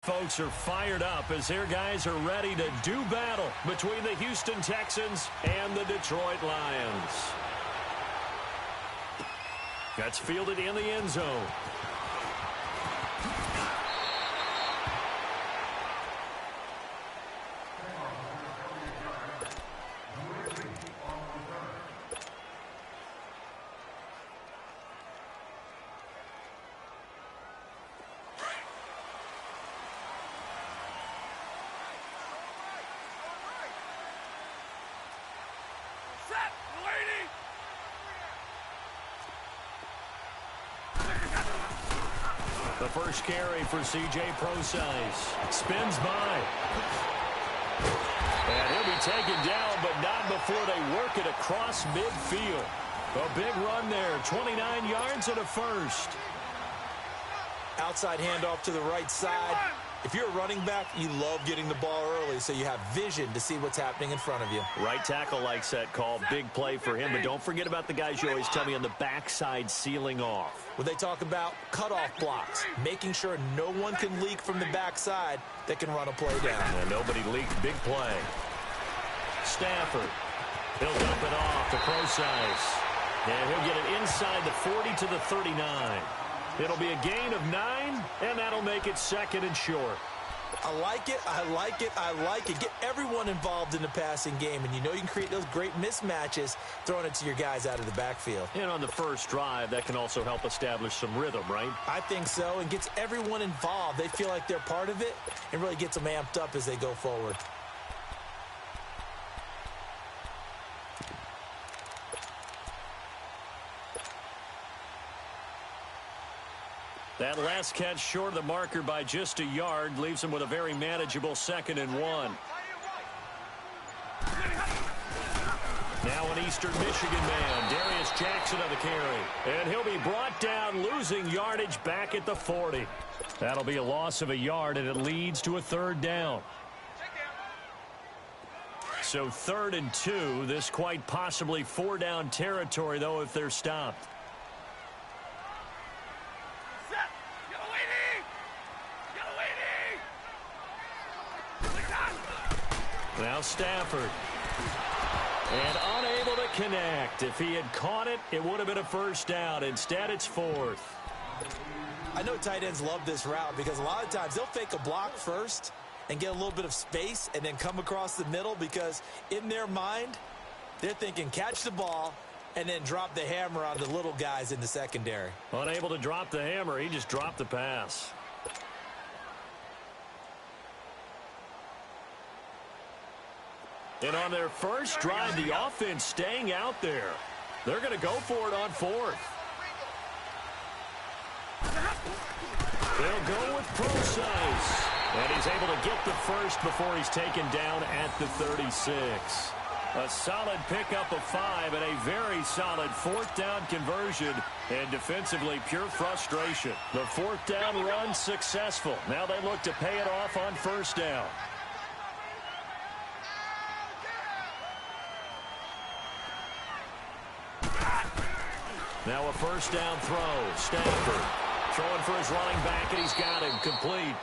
Folks are fired up as their guys are ready to do battle between the Houston Texans and the Detroit Lions. That's fielded in the end zone. The first carry for C.J. Procise. Spins by. And he'll be taken down, but not before they work it across midfield. A big run there, 29 yards and a first. Outside handoff to the right side. If you're a running back, you love getting the ball early so you have vision to see what's happening in front of you. Right tackle likes that call. Big play for him, but don't forget about the guys you always tell me on the backside sealing off. When they talk about cutoff blocks, making sure no one can leak from the backside that can run a play down. And nobody leaked. Big play. Stafford. He'll dump it off to Procise. And he'll get it inside the 40 to the 39. It'll be a gain of 9, and that'll make it second and short. I like it, I like it, I like it. Get everyone involved in the passing game, and you know you can create those great mismatches throwing it to your guys out of the backfield. And on the first drive, that can also help establish some rhythm, right? I think so, and gets everyone involved. They feel like they're part of it, and really gets them amped up as they go forward. That last catch short of the marker by just a yard leaves him with a very manageable 2nd and 1. Now an Eastern Michigan man, Darius Jackson on the carry. And he'll be brought down, losing yardage back at the 40. That'll be a loss of a yard, and it leads to a 3rd down. So 3rd and 2, this quite possibly 4-down territory, though, if they're stopped. Now Stafford. And unable to connect. If he had caught it, it would have been a 1st down. Instead, it's 4th. I know tight ends love this route because a lot of times they'll fake a block first and get a little bit of space and then come across the middle because in their mind, they're thinking catch the ball and then drop the hammer on the little guys in the secondary. Unable to drop the hammer, he just dropped the pass. And on their first drive, the offense staying out there. They're going to go for it on 4th. They'll go with Procise. And he's able to get the first before he's taken down at the 36. A solid pickup of 5 and a very solid 4th down conversion. And defensively, pure frustration. The 4th down run successful. Now they look to pay it off on 1st down. Now a 1st down throw. Stafford throwing for his running back, and he's got him complete.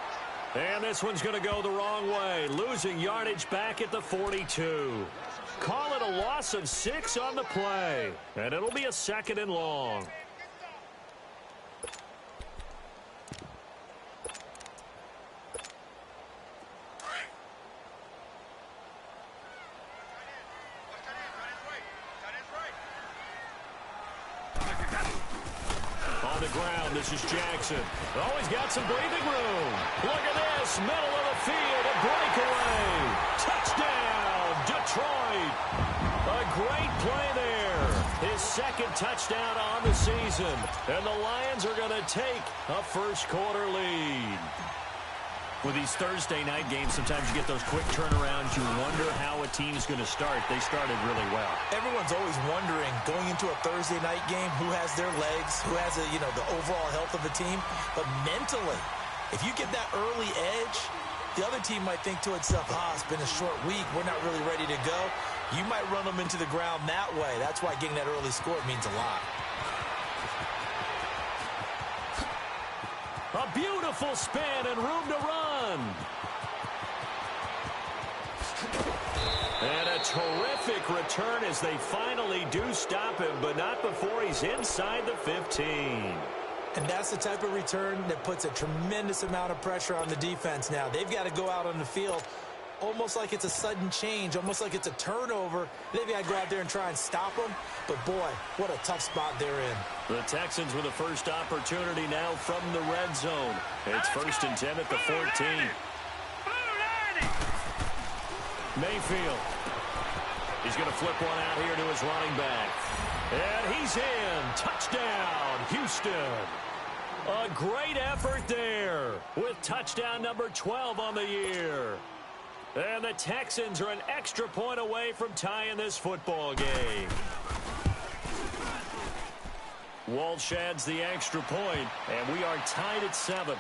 And this one's going to go the wrong way. Losing yardage back at the 42. Call it a loss of 6 on the play. And it'll be a 2nd and long. On the ground, this is Jackson. Oh, he's got some breathing room. Look at this, middle of the field, a breakaway. Touchdown, Detroit. A great play there. His 2nd touchdown on the season. And the Lions are going to take a 1st quarter lead. With these Thursday night games, sometimes you get those quick turnarounds. You wonder how a team's going to start. They started really well. Everyone's always wondering, going into a Thursday night game, who has their legs, who has, the overall health of a team. But mentally, if you get that early edge, the other team might think to itself, it's been a short week. We're not really ready to go. You might run them into the ground that way. That's why getting that early score means a lot. A beautiful spin and room to run. terrific return as they finally do stop him, but not before he's inside the 15. And that's the type of return that puts a tremendous amount of pressure on the defense now. They've got to go out on the field almost like it's a sudden change, almost like it's a turnover. They've got to go out there and try and stop them. But, boy, what a tough spot they're in. The Texans with a first opportunity now from the red zone. It's 1st and 10 at the 14. Mayfield. He's going to flip one out here to his running back. And he's in. Touchdown, Houston. A great effort there with touchdown number 12 on the year. And the Texans are an extra point away from tying this football game. Walsh adds the extra point, and we are tied at 7.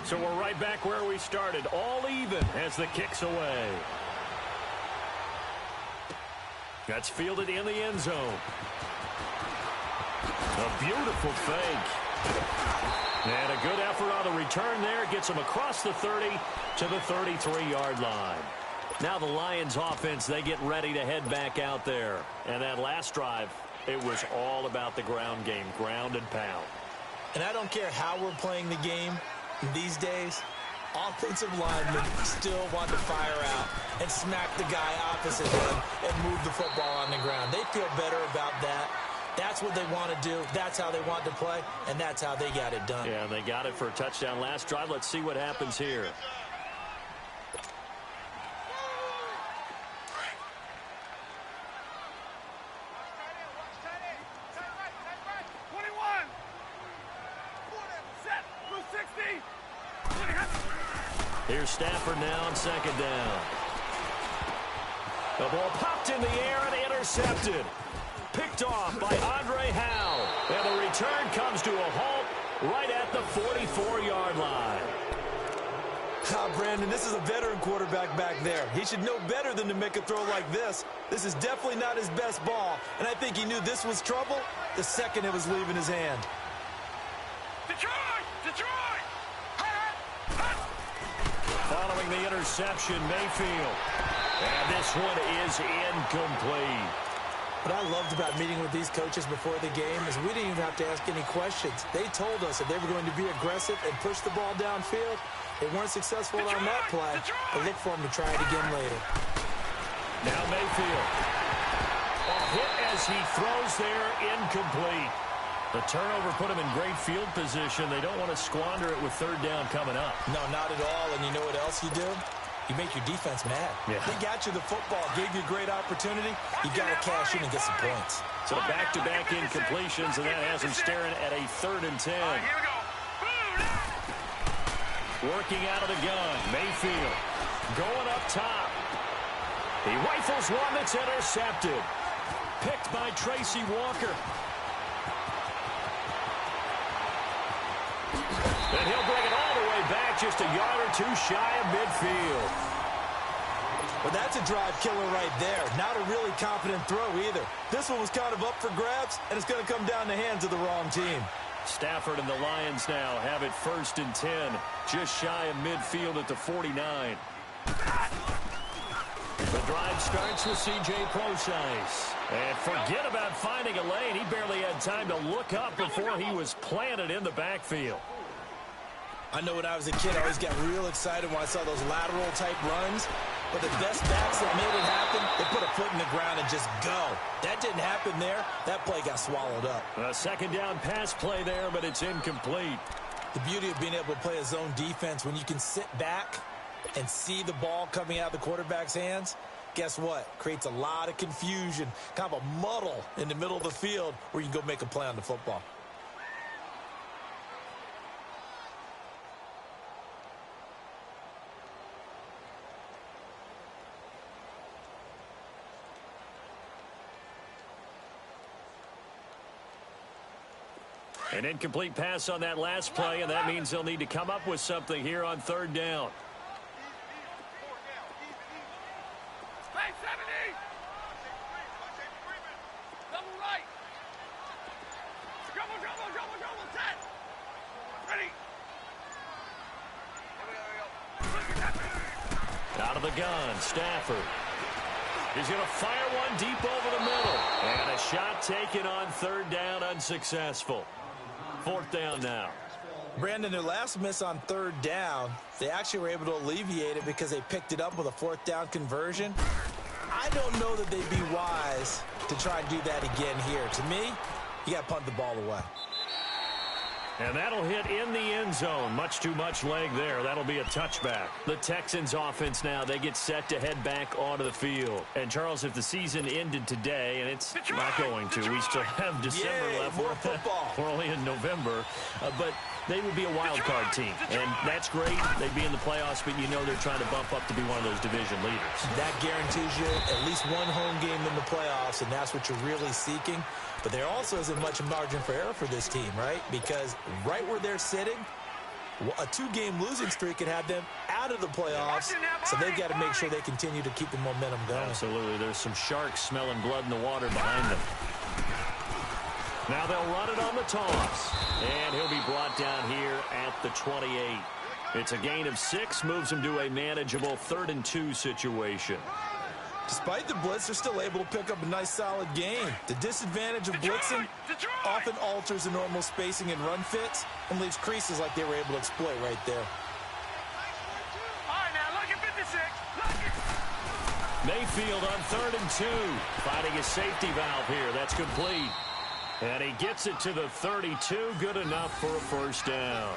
So we're right back where we started, all even as the kick's away. That's fielded in the end zone. A beautiful fake. And a good effort on the return there. Gets him across the 30 to the 33-yard line. Now the Lions offense, they get ready to head back out there. And that last drive, it was all about the ground game, ground and pound. And I don't care how we're playing the game. These days, offensive linemen still want to fire out and smack the guy opposite them and move the football on the ground. They feel better about that. That's what they want to do. That's how they want to play, and that's how they got it done. Yeah, they got it for a touchdown last drive. Let's see what happens here. Here's Stafford now on 2nd down. The ball popped in the air and intercepted. Picked off by Andre Howe. And the return comes to a halt right at the 44-yard line. Brandon, this is a veteran quarterback back there. He should know better than to make a throw like this. This is definitely not his best ball. And I think he knew this was trouble the second it was leaving his hand. Detroit! Detroit! Following the interception, Mayfield. And this one is incomplete. What I loved about meeting with these coaches before the game is we didn't even have to ask any questions. They told us that they were going to be aggressive and push the ball downfield. They weren't successful on that play, but look for them to try it again later. Now Mayfield. A hit as he throws there, incomplete. The turnover put him in great field position. They don't want to squander it with 3rd down coming up. No, not at all. And you know what else you do? You make your defense mad. Yeah. They got you the football, gave you a great opportunity. You got to cash in and get some points. So back-to-back incompletions, and that has him staring at a 3rd and 10. Here we go. Working out of the gun, Mayfield going up top. He rifles one that's intercepted. Picked by Tracy Walker. And he'll bring it all the way back, just a yard or two shy of midfield. Well, that's a drive killer right there. Not a really confident throw either. This one was kind of up for grabs, and it's going to come down the hands of the wrong team. Stafford and the Lions now have it 1st and 10, just shy of midfield at the 49. The drive starts with C.J. Prosise. And forget about finding a lane. He barely had time to look up before he was planted in the backfield. I know when I was a kid, I always got real excited when I saw those lateral-type runs. But the best backs that made it happen, they put a foot in the ground and just go. That didn't happen there. That play got swallowed up. A 2nd down pass play there, but it's incomplete. The beauty of being able to play a zone defense, when you can sit back and see the ball coming out of the quarterback's hands, guess what? Creates a lot of confusion, kind of a muddle in the middle of the field where you can go make a play on the football. An incomplete pass on that last play, and that means they'll need to come up with something here on 3rd down. Hey, 70! Double right. Double, double, double, double, set. Ready. Out of the gun, Stafford. He's going to fire one deep over the middle. And a shot taken on third down, unsuccessful. Fourth down now. Brandon, their last miss on third down, they actually were able to alleviate it because they picked it up with a fourth down conversion. I don't know that they'd be wise to try and do that again here. To me, you got to punt the ball away. And that'll hit in the end zone. Much too much leg there. That'll be a touchback. The Texans offense now, they get set to head back onto the field. And, Charles, if the season ended today, and it's not going to, we still have December left. More football. We're only in November. But they would be a wild card team. And that's great. They'd be in the playoffs, but you know they're trying to bump up to be one of those division leaders. That guarantees you at least one home game in the playoffs, and that's what you're really seeking. But there also isn't much margin for error for this team, right? Because right where they're sitting, a two-game losing streak could have them out of the playoffs, so they've got to make sure they continue to keep the momentum going. Absolutely. There's some sharks smelling blood in the water behind them. Now they'll run it on the toss, and he'll be brought down here at the 28. It's a gain of 6, moves him to a manageable 3rd and 2 situation. Despite the blitz, they're still able to pick up a nice, solid game. The disadvantage of blitzing often alters the normal spacing and run fits and leaves creases like they were able to exploit right there. All right, now, look at 56. Look at... Mayfield on 3rd and 2, finding a safety valve here. That's complete. And he gets it to the 32, good enough for a first down.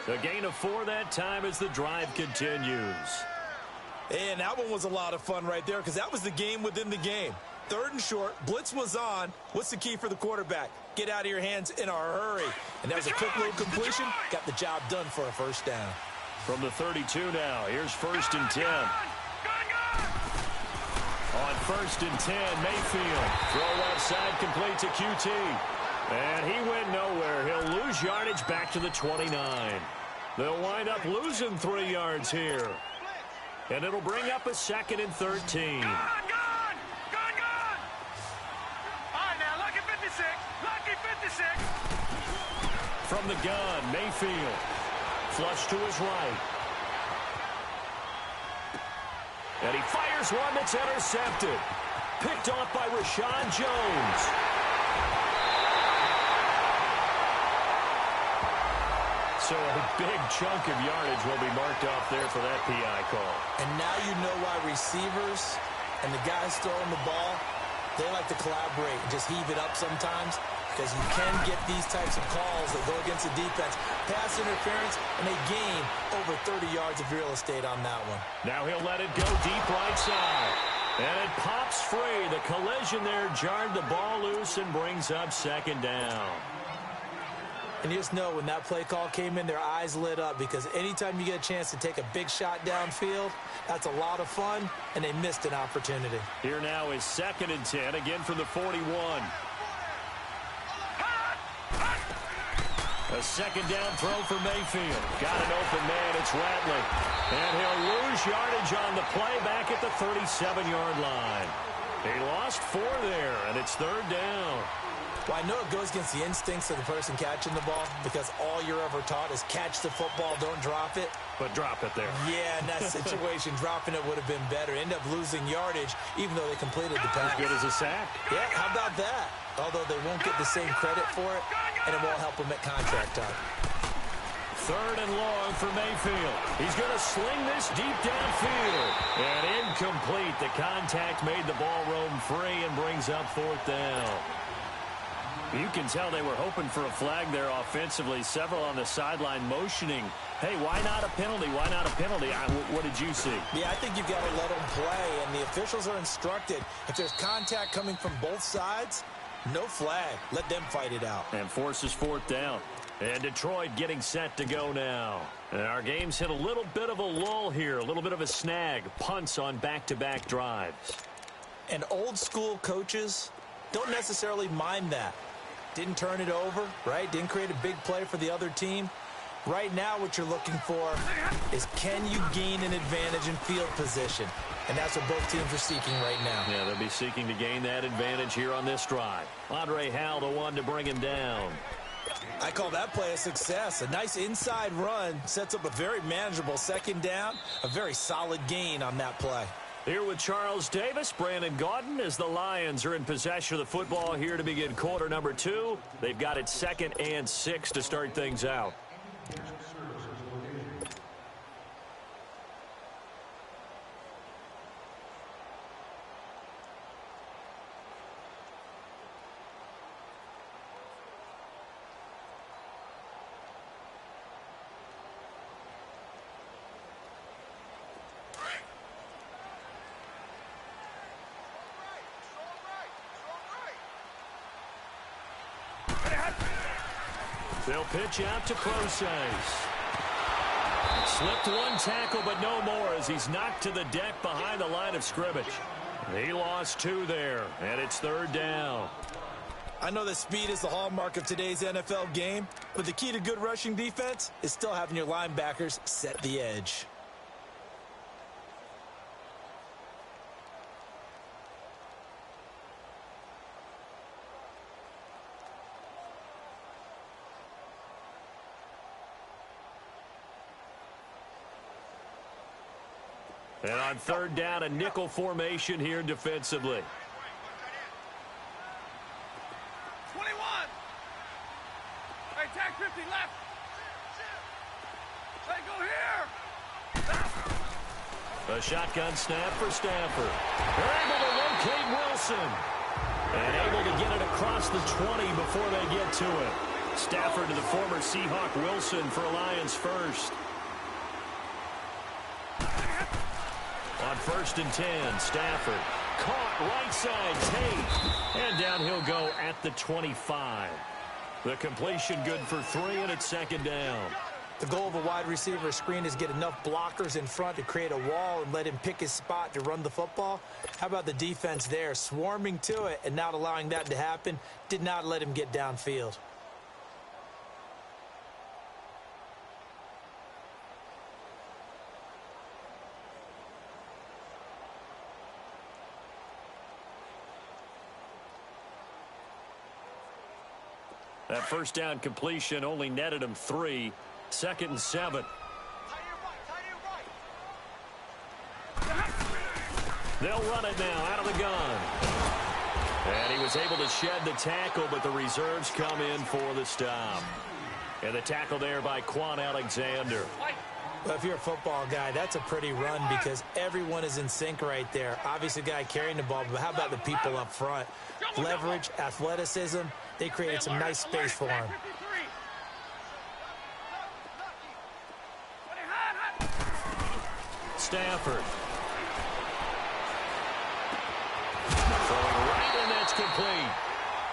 The gain of 4 that time as the drive continues. And that one was a lot of fun right there because that was the game within the game. 3rd and short, blitz was on. What's the key for the quarterback? Get out of your hands in a hurry. And that was a quick little completion. Got the job done for a first down. From the 32 now, here's 1st and 10. On 1st and 10, Mayfield. Throw left side, complete to QT. And he went nowhere. He'll lose yardage back to the 29. They'll wind up losing 3 yards here. And it'll bring up a 2nd and 13. Gone! All right, now, lucky 56. Lucky 56. From the gun, Mayfield. Flush to his right. And he fires one that's intercepted. Picked off by Rashawn Jones. So a big chunk of yardage will be marked off there for that PI call. And now you know why receivers and the guys throwing the ball, they like to collaborate and just heave it up sometimes because you can get these types of calls that go against the defense. Pass interference, and they gain over 30 yards of real estate on that one. Now he'll let it go deep right side. And it pops free. The collision there jarred the ball loose and brings up 2nd down. And you just know when that play call came in, their eyes lit up because anytime you get a chance to take a big shot downfield, that's a lot of fun, and they missed an opportunity. Here now is 2nd and 10, again from the 41. A 2nd down throw for Mayfield. Got an open man, it's Rattling. And he'll lose yardage on the play back at the 37-yard line. He lost 4 there, and it's 3rd down. Well, I know it goes against the instincts of the person catching the ball because all you're ever taught is catch the football, don't drop it. But drop it there. Yeah, in that situation, dropping it would have been better. End up losing yardage even though they completed the pass. As good as a sack. Yeah, how about that? Although they won't get the same credit for it, and it won't help them at contract time. 3rd and long for Mayfield. He's going to sling this deep downfield. And incomplete. The contact made the ball roam free and brings up 4th down. You can tell they were hoping for a flag there offensively. Several on the sideline motioning. Hey, why not a penalty? Why not a penalty? What did you see? Yeah, I think you've got to let them play, and the officials are instructed. If there's contact coming from both sides, no flag. Let them fight it out. And forces 4th down. And Detroit getting set to go now. And our game's hit a little bit of a lull here, a little bit of a snag. Punts on back-to-back drives. And old-school coaches don't necessarily mind that. Didn't turn it over, right? Didn't create a big play for the other team. Right now, what you're looking for is, can you gain an advantage in field position? And that's what both teams are seeking right now. Yeah, they'll be seeking to gain that advantage here on this drive. Andre Howell, the one to bring him down. I call that play a success. A nice inside run sets up a very manageable second down, a very solid gain on that play. Here with Charles Davis, Brandon Gaudin, as the Lions are in possession of the football here to begin quarter number 2. They've got it 2nd and 6 to start things out. They'll pitch out to Procise. Slipped one tackle, but no more as he's knocked to the deck behind the line of scrimmage. He lost 2 there, and it's 3rd down. I know that speed is the hallmark of today's NFL game, but the key to good rushing defense is still having your linebackers set the edge. And on 3rd down, a nickel formation here defensively. 21. Hey, tag 50 left. Hey, go here. A shotgun snap for Stafford. They're able to locate Wilson. And able to get it across the 20 before they get to it. Stafford to the former Seahawk Wilson for a Lions first. On 1st and 10, Stafford caught right side Tate. And down he'll go at the 25. The completion good for 3, and it's 2nd down. The goal of a wide receiver screen is get enough blockers in front to create a wall and let him pick his spot to run the football. How about the defense there, swarming to it and not allowing that to happen? Did not let him get downfield. That 1st down completion only netted him 3. 2nd and 7. They'll run it now out of the gun. And he was able to shed the tackle, but the reserves come in for the stop. And the tackle there by Quan Alexander. Well, if you're a football guy, that's a pretty run because everyone is in sync right there. Obviously, the guy carrying the ball, but how about the people up front? Leverage, athleticism, they created some nice space for him. Stafford. Throwing right, and that's complete.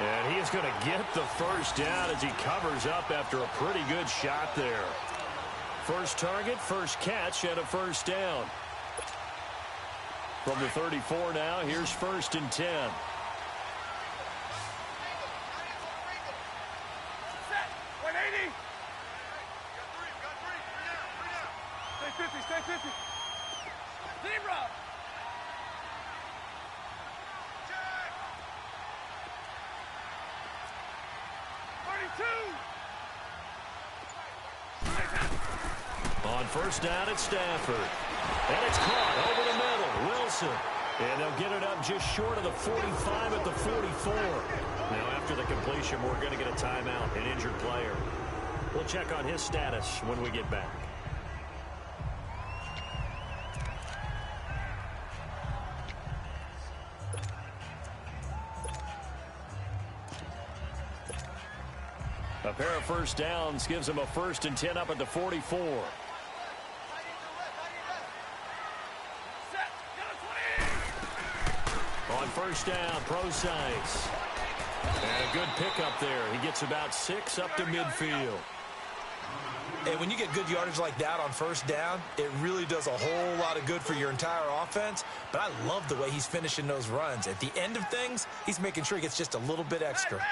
And he is going to get the 1st down as he covers up after a pretty good shot there. First target, first catch, and a 1st down. From the 34 now, here's 1st and 10. Set. 180. Stay 50, stay 50. Zebra. Check. 32. On 1st down, it's Stafford. And it's caught over the middle. Wilson. And they'll get it up just short of the 45 at the 44. Now, after the completion, we're going to get a timeout, an injured player. We'll check on his status when we get back. A pair of 1st downs gives him a 1st and 10 up at the 44. On 1st down, Procise. And a good pickup there. He gets about 6 up to midfield. And when you get good yardage like that on 1st down, it really does a whole lot of good for your entire offense. But I love the way he's finishing those runs. At the end of things, he's making sure he gets just a little bit extra.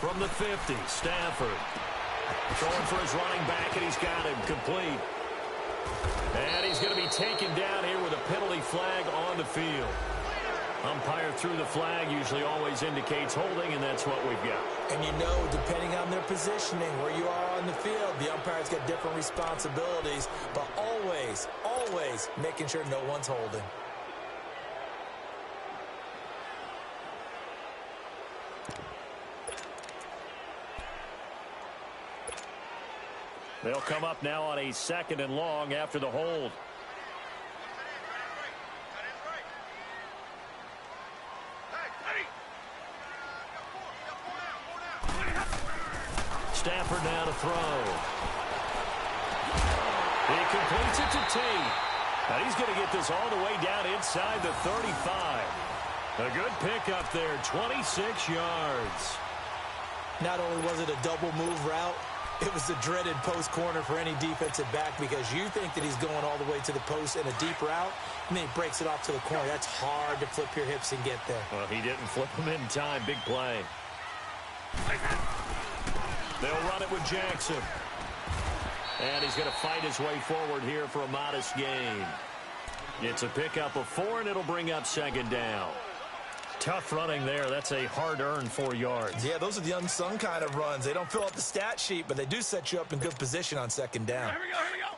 From the 50, Stafford. Throwing for his running back, and he's got him complete. And he's going to be taken down here with a penalty flag on the field. Umpire threw the flag, usually always indicates holding, and that's what we've got. And you know, depending on their positioning, where you are on the field, the umpire's got different responsibilities, but always, always making sure no one's holding. They'll come up now on a 2nd and long after the hold. Stafford now to throw. He completes it to Tate. And he's going to get this all the way down inside the 35. A good pickup there, 26 yards. Not only was it a double move route, it was the dreaded post corner for any defensive back, because you think that he's going all the way to the post in a deep route, and then he breaks it off to the corner. That's hard to flip your hips and get there. Well, he didn't flip him in time. Big play. They'll run it with Jackson. And he's going to fight his way forward here for a modest gain. It's a pickup of 4, and it'll bring up 2nd down. Tough running there. That's a hard-earned 4 yards. Yeah, those are the unsung kind of runs. They don't fill out the stat sheet, but they do set you up in good position on 2nd down. Here we go.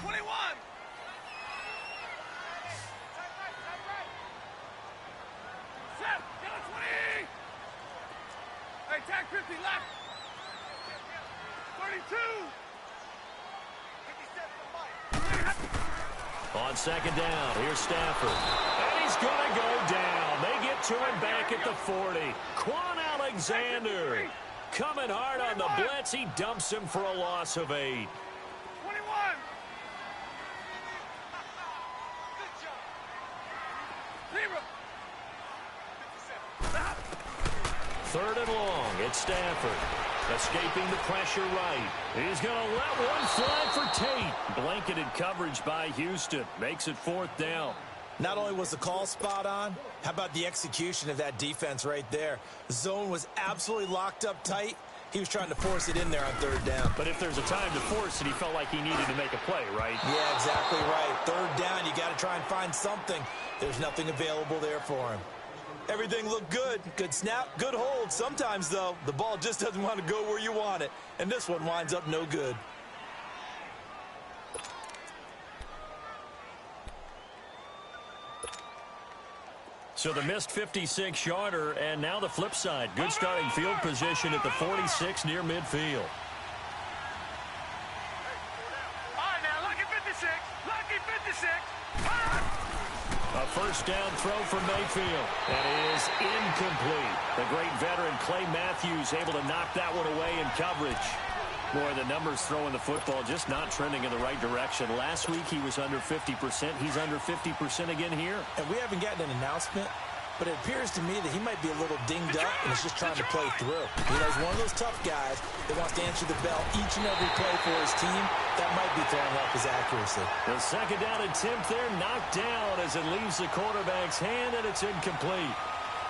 21. Set. Get a 20. Hey, tag 50 left. 32. 57. On 2nd down, here's Stafford. And he's going to go down. They get to him back at the 40. Quan Alexander coming hard on the blitz. He dumps him for a loss of 8. 21. Zero. 3rd and long. It's Stafford. Escaping the pressure right. He's going to let one fly for Tate. Blanketed coverage by Houston. Makes it 4th down. Not only was the call spot on, how about the execution of that defense right there? The zone was absolutely locked up tight. He was trying to force it in there on 3rd down. But if there's a time to force it, he felt like he needed to make a play, right? Yeah, exactly right. 3rd down, you got to try and find something. There's nothing available there for him. Everything looked good. Good snap, good hold. Sometimes, though, the ball just doesn't want to go where you want it. And this one winds up no good. So the missed 56-yarder, and now the flip side. Good starting field position at the 46 near midfield. All right, now, lucky 56. Lucky 56. A 1st down throw for Mayfield. That is incomplete. The great veteran Clay Matthews able to knock that one away in coverage. Boy, the numbers throwing the football just not trending in the right direction. Last week he was under 50%. He's under 50% again here. And we haven't gotten an announcement, but it appears to me that he might be a little dinged up and is just trying to play through. You know, he's one of those tough guys that wants to answer the bell each and every play for his team. That might be throwing off his accuracy. The 2nd down attempt there knocked down as it leaves the quarterback's hand, and it's incomplete.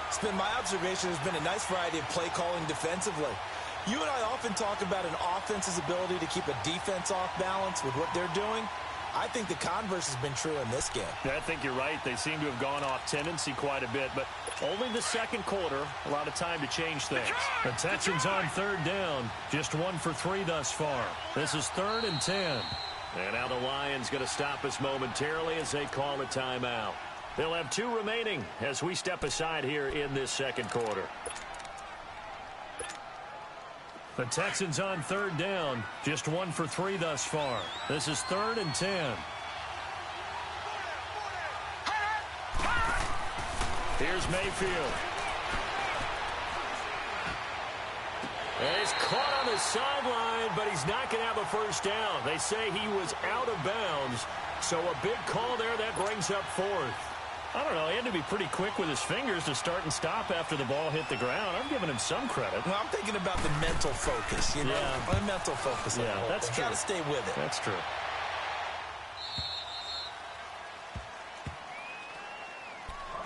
It's been my observation there's been a nice variety of play calling defensively. You and I often talk about an offense's ability to keep a defense off balance with what they're doing. I think the converse has been true in this game. I think you're right. They seem to have gone off tendency quite a bit, but only the 2nd quarter, a lot of time to change things. The Texans on 3rd down, just 1 for 3 thus far. This is 3rd and 10. And now the Lions going to stop us momentarily as they call a timeout. They'll have 2 remaining as we step aside here in this 2nd quarter. The Texans on 3rd down, just 1 for 3 thus far. This is 3rd and 10. Here's Mayfield. And he's caught on the sideline, but he's not going to have a 1st down. They say he was out of bounds, so a big call there that brings up 4th. I don't know. He had to be pretty quick with his fingers to start and stop after the ball hit the ground. I'm giving him some credit. Well, I'm thinking about the mental focus, you know. Yeah. The mental focus. Yeah, that's true. Got to stay with it. That's true.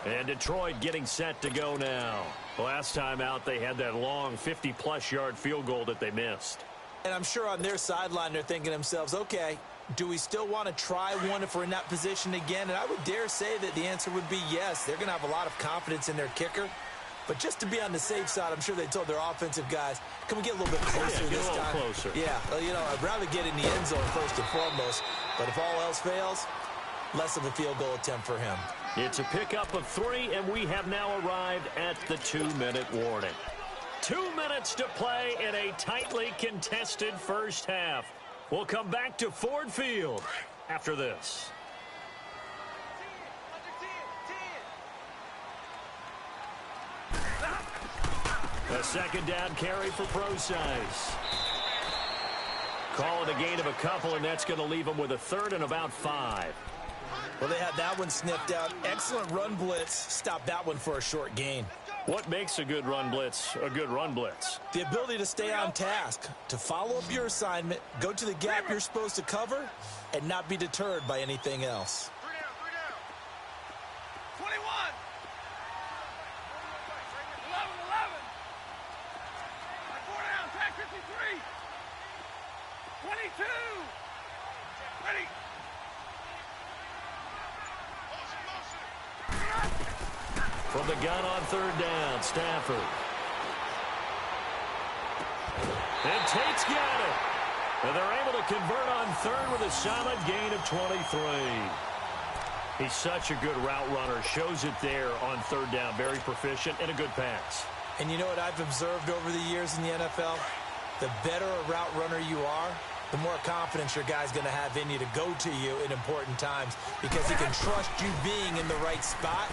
And Detroit getting set to go now. Last time out, they had that long 50-plus yard field goal that they missed. And I'm sure on their sideline they're thinking to themselves, okay, do we still want to try one if we're in that position again? And I would dare say that the answer would be yes. They're going to have a lot of confidence in their kicker. But just to be on the safe side, I'm sure they told their offensive guys, can we get a little bit closer this time? Get a little closer. Yeah, well, you know, I'd rather get in the end zone first and foremost. But if all else fails, less of a field goal attempt for him. It's a pickup of 3, and we have now arrived at the 2-minute warning. 2 minutes to play in a tightly contested first half. We'll come back to Ford Field after this. A second down carry for Procise. Call it a gain of a couple, and that's going to leave them with a third and about 5. Well, they had that one sniffed out. Excellent run blitz. Stop that one for a short gain. What makes a good run blitz a good run blitz? The ability to stay on task, to follow up your assignment, go to the gap you're supposed to cover, and not be deterred by anything else. 21. 11. 4 down, tag 53. 22. Ready. From the gun on third down, Stafford. And Tate's got it. And they're able to convert on third with a solid gain of 23. He's such a good route runner. Shows it there on third down. Very proficient and a good pass. And you know what I've observed over the years in the NFL? The better a route runner you are, the more confidence your guy's going to have in you to go to you in important times because he can trust you being in the right spot,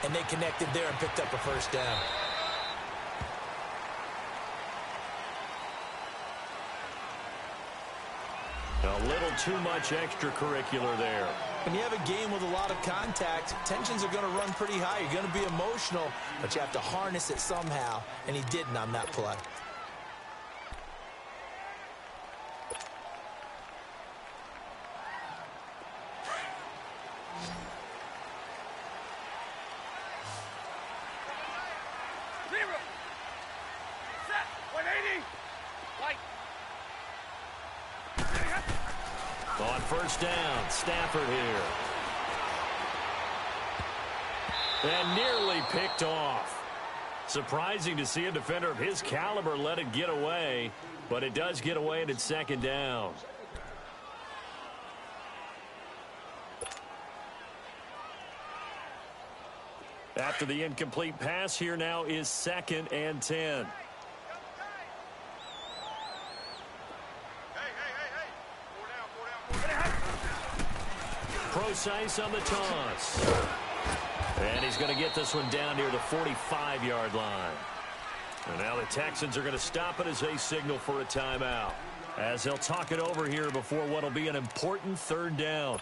and they connected there and picked up a first down. A little too much extracurricular there. When you have a game with a lot of contact, tensions are going to run pretty high. You're going to be emotional, but you have to harness it somehow, and he didn't on that play. On first down, Stafford here. And nearly picked off. Surprising to see a defender of his caliber let it get away, but it does get away and it's second down. After the incomplete pass, here now is 2nd and 10. Procise on the toss. And he's going to get this one down near the 45-yard line. And now the Texans are going to stop it as they signal for a timeout, as they'll talk it over here before what will be an important third down.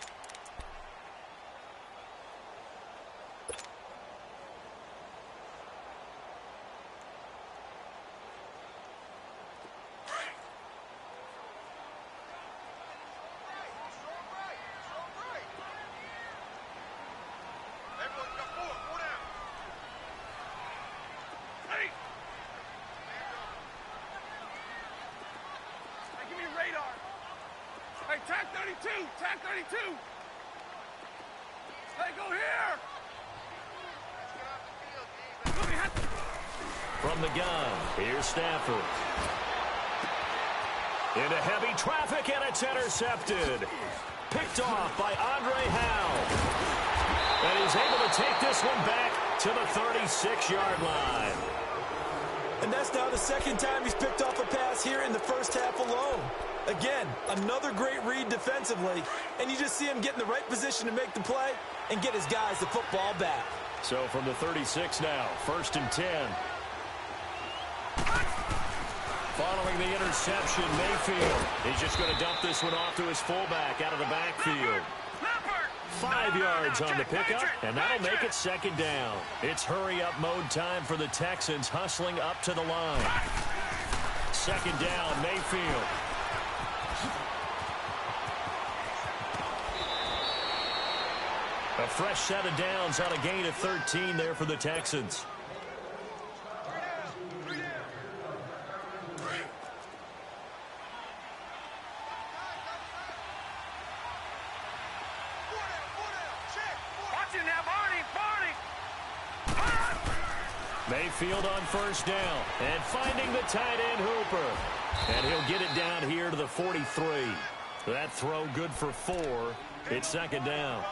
Tag 32! Tag 32! Hey, go here! From the gun, here's Stafford. Into heavy traffic, and it's intercepted. Picked off by Andre Howe. And he's able to take this one back to the 36-yard line. And that's now the second time he's picked off a pass here in the first half alone. Again, another great read defensively, and you just see him get in the right position to make the play and get his guys the football back. So from the 36 now, 1st and 10. Following the interception, Mayfield. He's just going to dump this one off to his fullback out of the backfield. 5 yards on the pickup, and that'll make it second down. It's hurry-up mode time for the Texans, hustling up to the line. Second down, Mayfield. A A fresh set of downs on a gain of 13 there for the Texans. Watch it now, Barney. Mayfield on first down. And finding the tight end, Hooper. And he'll get it down here to the 43. That throw good for 4. It's second down.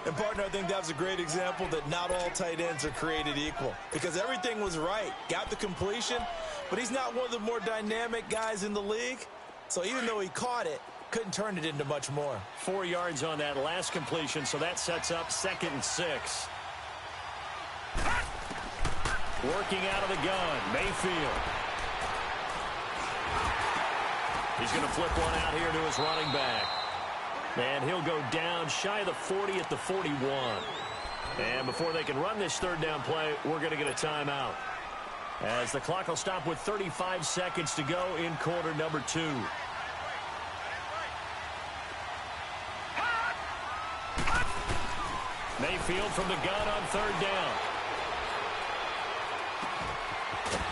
And, partner, I think that was a great example that not all tight ends are created equal. Because everything was right. Got the completion, but he's not one of the more dynamic guys in the league. So even though he caught it, couldn't turn it into much more. 4 yards on that last completion, so that sets up 2nd and 6. Working out of the gun, Mayfield. He's going to flip one out here to his running back. And he'll go down shy of the 40 at the 41. And before they can run this third down play, we're going to get a timeout, as the clock will stop with 35 seconds to go in quarter number 2. Mayfield from the gun on third down.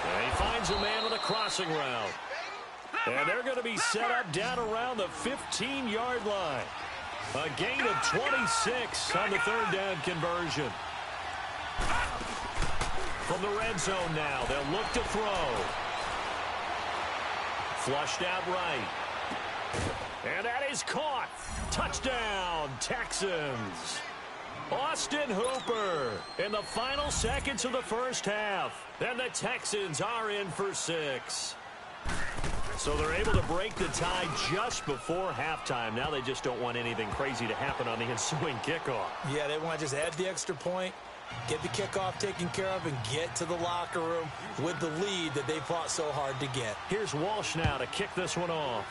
And he finds a man on the crossing route. And they're going to be set up down around the 15-yard line. A gain of 26 on the third down conversion. From the red zone now, they'll look to throw. Flushed out right. And that is caught. Touchdown, Texans. Austin Hooper in the final seconds of the first half. And the Texans are in for 6. So they're able to break the tie just before halftime. Now they just don't want anything crazy to happen on the ensuing kickoff. Yeah, they want to just add the extra point, get the kickoff taken care of, and get to the locker room with the lead that they fought so hard to get. Here's Walsh now to kick this one off.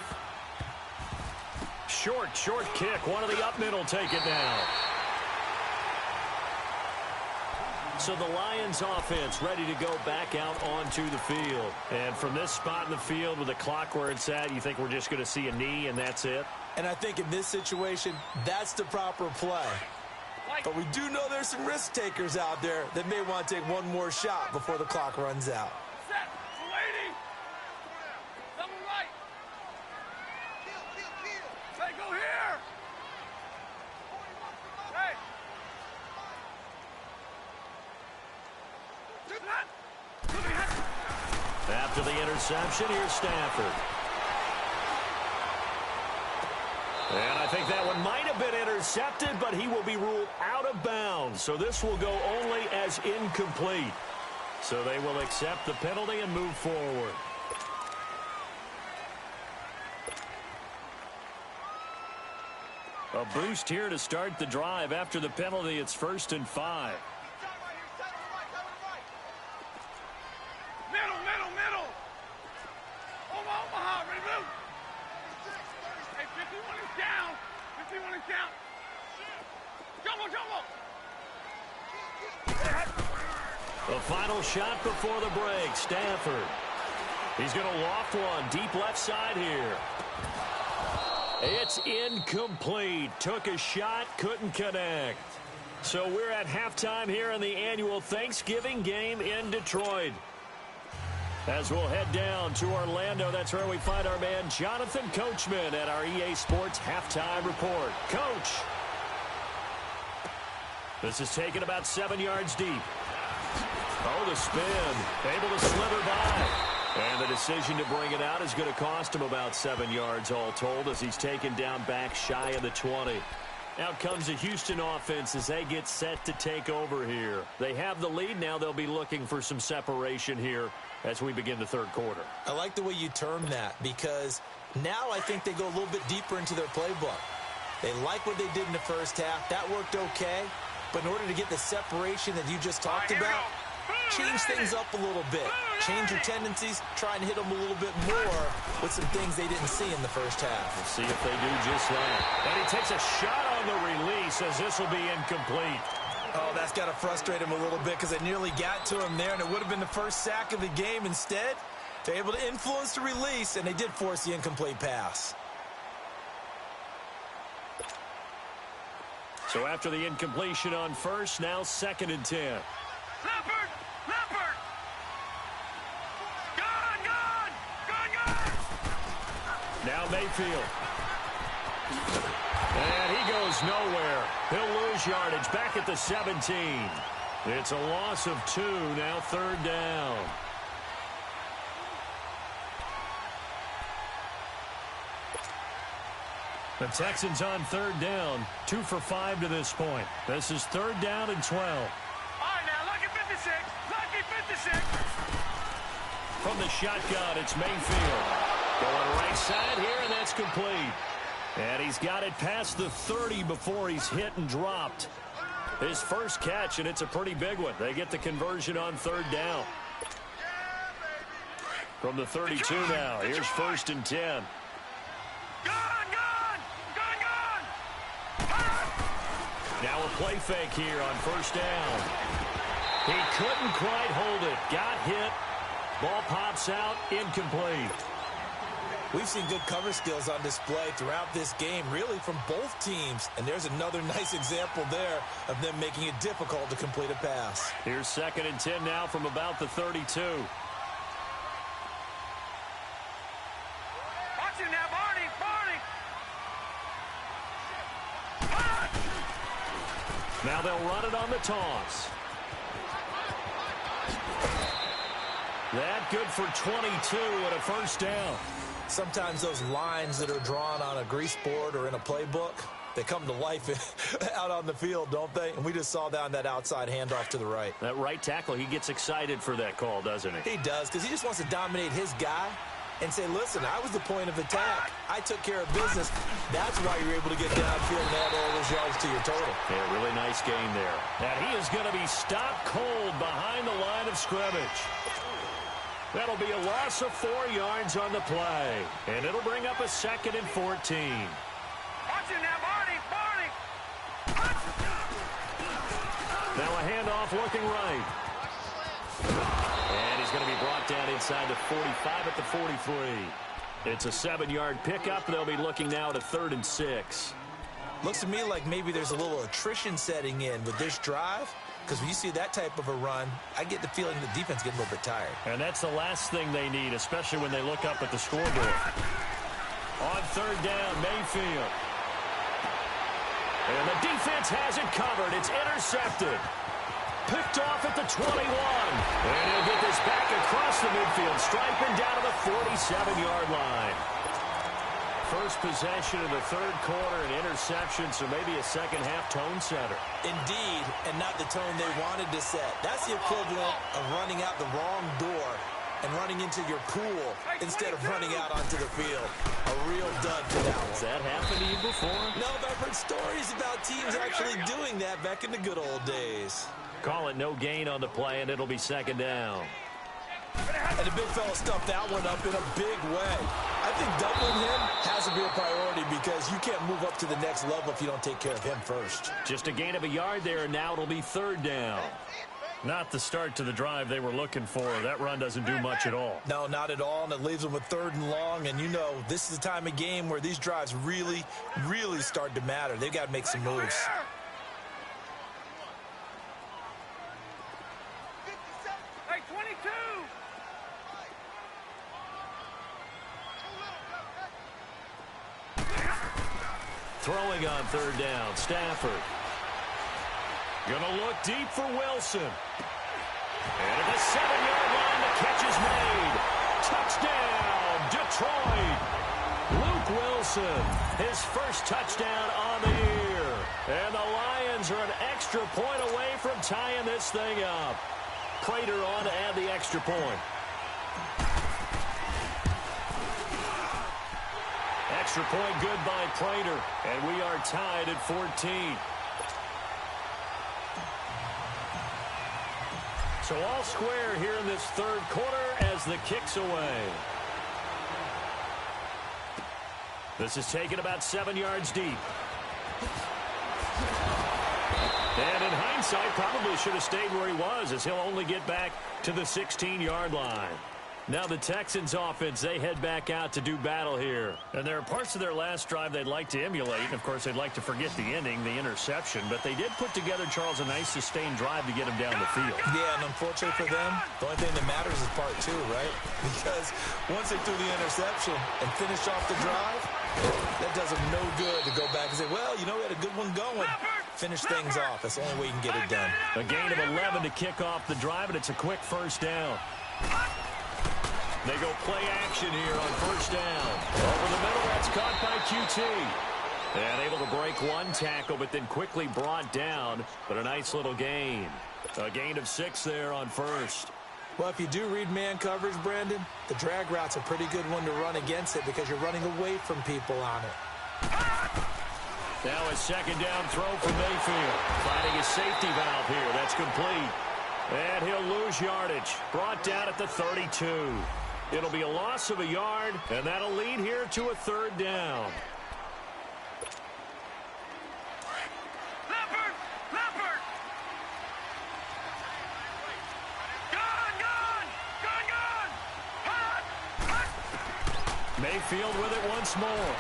Short kick. One of the up middle take it down. So the Lions offense ready to go back out onto the field. And from this spot in the field with the clock where it's at, you think we're just going to see a knee and that's it? And I think in this situation, that's the proper play. But we do know there's some risk takers out there that may want to take one more shot before the clock runs out. Set. Lady. Double right. Hey, go here. Hey. After the interception, here's Stafford. And I think that one might have been intercepted, but he will be ruled out of bounds. So this will go only as incomplete. So they will accept the penalty and move forward. A boost here to start the drive. After the penalty, it's 1st and 5. Middle. Omaha, ready, move. Hey, 51 is down. 51 is down. Jumbo. The final shot before the break, Stafford. He's going to loft one deep left side here. It's incomplete. Took a shot, couldn't connect. So we're at halftime here in the annual Thanksgiving game in Detroit. As we'll head down to Orlando, that's where we find our man Jonathan Coachman at our EA Sports Halftime Report. Coach. This is taken about 7 yards deep. Oh, the spin. Able to slither by. And the decision to bring it out is going to cost him about 7 yards all told, as he's taken down back shy of the 20. Out comes the Houston offense as they get set to take over here. They have the lead. Now they'll be looking for some separation here as we begin the third quarter. I like the way you term that, because now I think they go a little bit deeper into their playbook. They like what they did in the first half. That worked okay. But in order to get the separation that you just talked about, change things up a little bit. Change your tendencies. Try and hit them a little bit more with some things they didn't see in the first half. We'll see if they do just that. And he takes a shot on the release as this will be incomplete. Oh, that's got to frustrate him a little bit, because it nearly got to him there, and it would have been the first sack of the game. Instead, they're able to influence the release, and they did force the incomplete pass. So after the incompletion on first, now 2nd and 10. Leopard! Leopard! Gun! Gun! Gun! Gun! Now Mayfield. And he goes nowhere. He'll lose yardage back at the 17. It's a loss of 2, now 3rd down. The Texans on 3rd down, 2 for 5 to this point. This is 3rd down and 12. All right, now, lucky 56. Lucky 56. From the shotgun, it's Mayfield. Going right side here, and that's complete. And he's got it past the 30 before he's hit and dropped. His first catch, and it's a pretty big one. They get the conversion on 3rd down. From the 32 now, here's 1st and 10. Now a play fake here on 1st down. He couldn't quite hold it. Got hit. Ball pops out. Incomplete. We've seen good cover skills on display throughout this game, really from both teams. And there's another nice example there of them making it difficult to complete a pass. Here's 2nd and 10 now from about the 32. Watch it now, Barney! Barney! Now they'll run it on the toss. That good for 22 and a 1st down. Sometimes those lines that are drawn on a grease board or in a playbook, they come to life out on the field, don't they? And we just saw that on that outside handoff to the right. That right tackle, he gets excited for that call, doesn't he? He does, because he just wants to dominate his guy and say, listen, I was the point of attack. I took care of business. That's why you're able to get downfield and add all those yards to your total. Yeah, really nice game there. And he is going to be stopped cold behind the line of scrimmage. That'll be a loss of 4 yards on the play. And it'll bring up a 2nd and 14. Watch it now, Barney! Barney! Now a handoff looking right. And he's going to be brought down inside the 45 at the 43. It's a 7-yard pickup. They'll be looking now to 3rd and 6. Looks to me like maybe there's a little attrition setting in with this drive. Because when you see that type of a run, I get the feeling the defense gets a little bit tired. And that's the last thing they need, especially when they look up at the scoreboard. On 3rd down, Mayfield. And the defense has it covered. It's intercepted. Picked off at the 21. And he'll get this back across the midfield stripe and down to the 47-yard line. First possession of the 3rd quarter, an interception, so maybe a second-half tone setter. Indeed, and not the tone they wanted to set. That's the equivalent of running out the wrong door and running into your pool instead of running out onto the field. A real dud for that one. Has that happened to you before? No, but I've heard stories about teams actually doing that back in the good old days. Call it no gain on the play, and it'll be 2nd down. And the big fella stuffed that one up in a big way. I think doubling him has to be a priority because you can't move up to the next level if you don't take care of him first. Just a gain of a yard there, and now it'll be 3rd down. Not the start to the drive they were looking for. That run doesn't do much at all. No, not at all, and it leaves them with 3rd and long. And you know, this is the time of game where these drives really, really start to matter. They've got to make some moves. Hey, 22! Throwing on 3rd down, Stafford. Gonna look deep for Wilson. And at the 7-yard line, the catch is made. Touchdown, Detroit. Luke Wilson, his first touchdown on the year. And the Lions are an extra point away from tying this thing up. Prater on to add the extra point. Extra point good by Prater, and we are tied at 14. So all square here in this 3rd quarter as the kick's away. This is taken about 7 yards deep. And in hindsight, probably should have stayed where he was as he'll only get back to the 16-yard line. Now the Texans offense, they head back out to do battle here. And there are parts of their last drive they'd like to emulate. And of course, they'd like to forget the ending, the interception. But they did put together, Charles, a nice sustained drive to get him down the field. Yeah, and unfortunately for them, the only thing that matters is part two, right? Because once they threw the interception and finished off the drive, that does them no good to go back and say, well, you know, we had a good one going. Finish things off. That's the only way you can get it done. A gain of 11 to kick off the drive, and it's a quick first down. They go play action here on first down. Over the middle, that's caught by QT. And able to break one tackle, but then quickly brought down. But a nice little gain. A gain of 6 there on first. Well, if you do read man coverage, Brandon, the drag route's a pretty good one to run against it because you're running away from people on it. Now a second down throw for Mayfield. Finding his safety valve here. That's complete. And he'll lose yardage. Brought down at the 32. It'll be a loss of a yard, and that'll lead here to a third down. Leopard! Leopard! Gone! Gone! Gone! Gone! Hot! Hot! Mayfield with it once more.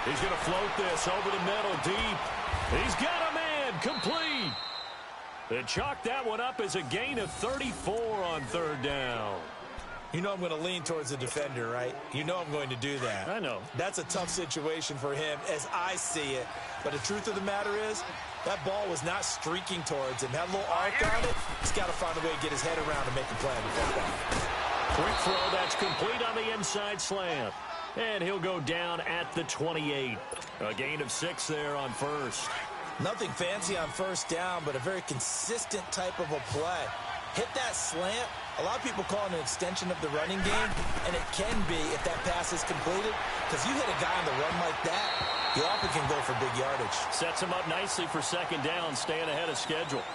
He's going to float this over the middle deep. He's got a man complete. They chalk that one up as a gain of 34 on third down. You know I'm going to lean towards the defender, right? You know I'm going to do that. I know. That's a tough situation for him as I see it. But the truth of the matter is, that ball was not streaking towards him. Had a little arc on it. He's got to find a way to get his head around and make a play on the football. Quick throw, that's complete on the inside slant. And he'll go down at the 28. A gain of 6 there on first. Nothing fancy on first down, but a very consistent type of a play. Hit that slant. A lot of people call it an extension of the running game, and it can be if that pass is completed, because you hit a guy on the run like that, you often can go for big yardage. Sets him up nicely for second down, staying ahead of schedule.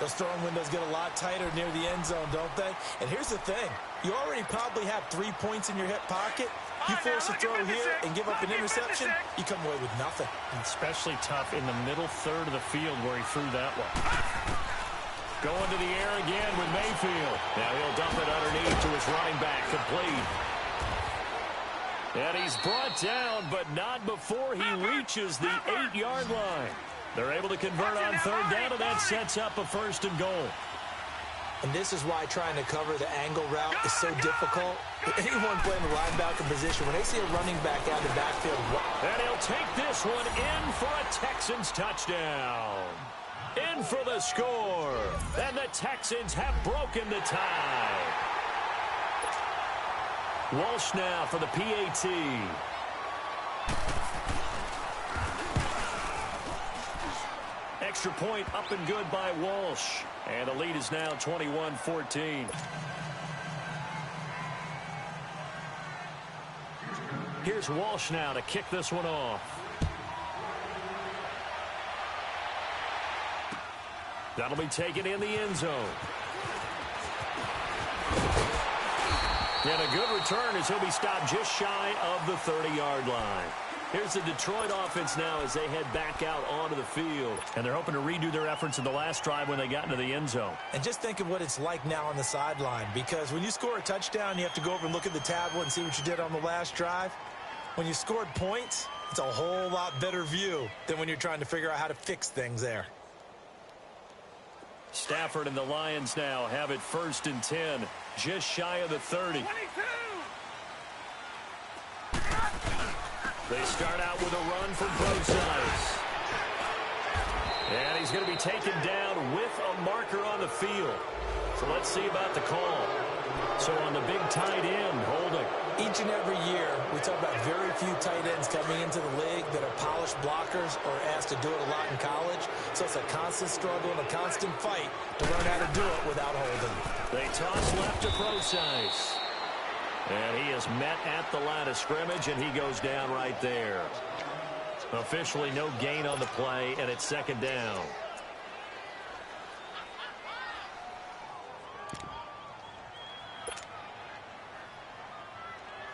Those throwing windows get a lot tighter near the end zone, don't they? And here's the thing. You already probably have 3 points in your hip pocket. You force a throw here and give up an interception, you come away with nothing. Especially tough in the middle third of the field where he threw that one. Going to the air again with Mayfield. Now he'll dump it underneath to his running back, complete. And he's brought down, but not before he reaches the 8-yard line. They're able to convert on third down, and that sets up a first and goal. And this is why trying to cover the angle route is so difficult. Anyone playing the linebacker position, when they see a running back out of the backfield. And he'll take this one in for a Texans touchdown. In for the score. And the Texans have broken the tie. Walsh now for the PAT. Extra point up and good by Walsh. And the lead is now 21-14. Here's Walsh now to kick this one off. That'll be taken in the end zone. And a good return as he'll be stopped just shy of the 30-yard line. Here's the Detroit offense now as they head back out onto the field. And they're hoping to redo their efforts in the last drive when they got into the end zone. And just think of what it's like now on the sideline. Because when you score a touchdown, you have to go over and look at the tablet and see what you did on the last drive. When you scored points, it's a whole lot better view than when you're trying to figure out how to fix things there. Stafford and the Lions now have it 1st and 10, just shy of the 30. 22! They start out with a run from both sides. And he's going to be taken down with a marker on the field. So let's see about the call. So on the big tight end, holding. Each and every year, we talk about very few tight ends coming into the league that are polished blockers or asked to do it a lot in college. So it's a constant struggle and a constant fight to learn how to do it without holding. They toss left to Procise. And he is met at the line of scrimmage, and he goes down right there. Officially no gain on the play, and it's second down.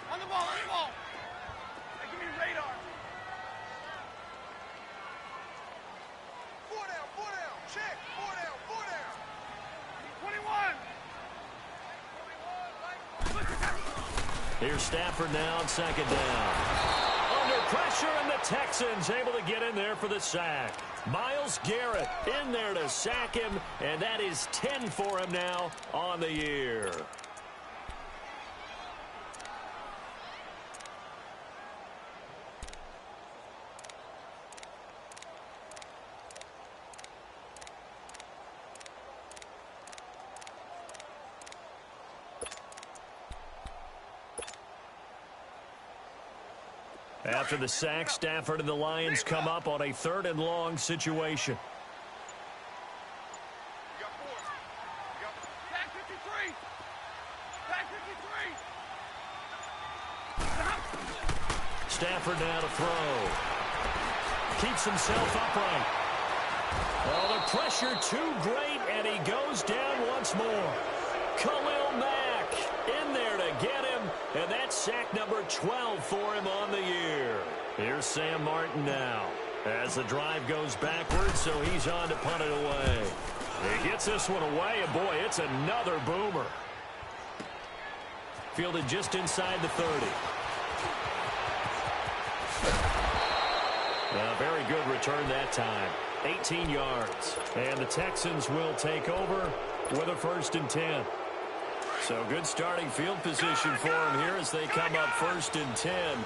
On the ball, on the ball! Hey, give me radar! 4 down, check! 4 down! 21! 21, like... Look at that Here's Stafford now on second down. Under pressure, and the Texans able to get in there for the sack. Myles Garrett in there to sack him, and that is 10 for him now on the year. After the sack, Stafford and the Lions come up on a 3rd and long situation. Back 53. Back 53. Stafford now to throw. Keeps himself upright. Oh, the pressure too great, and he goes down once more. Khalil Mack in there to get him, and that's sack number 12 for him on the year. Here's Sam Martin now as the drive goes backwards, so he's on to punt it away. He gets this one away, and boy, it's another boomer. Fielded just inside the 30. A very good return that time. 18 yards. And the Texans will take over with a 1st and 10. So good starting field position for them here as they come up 1st and 10.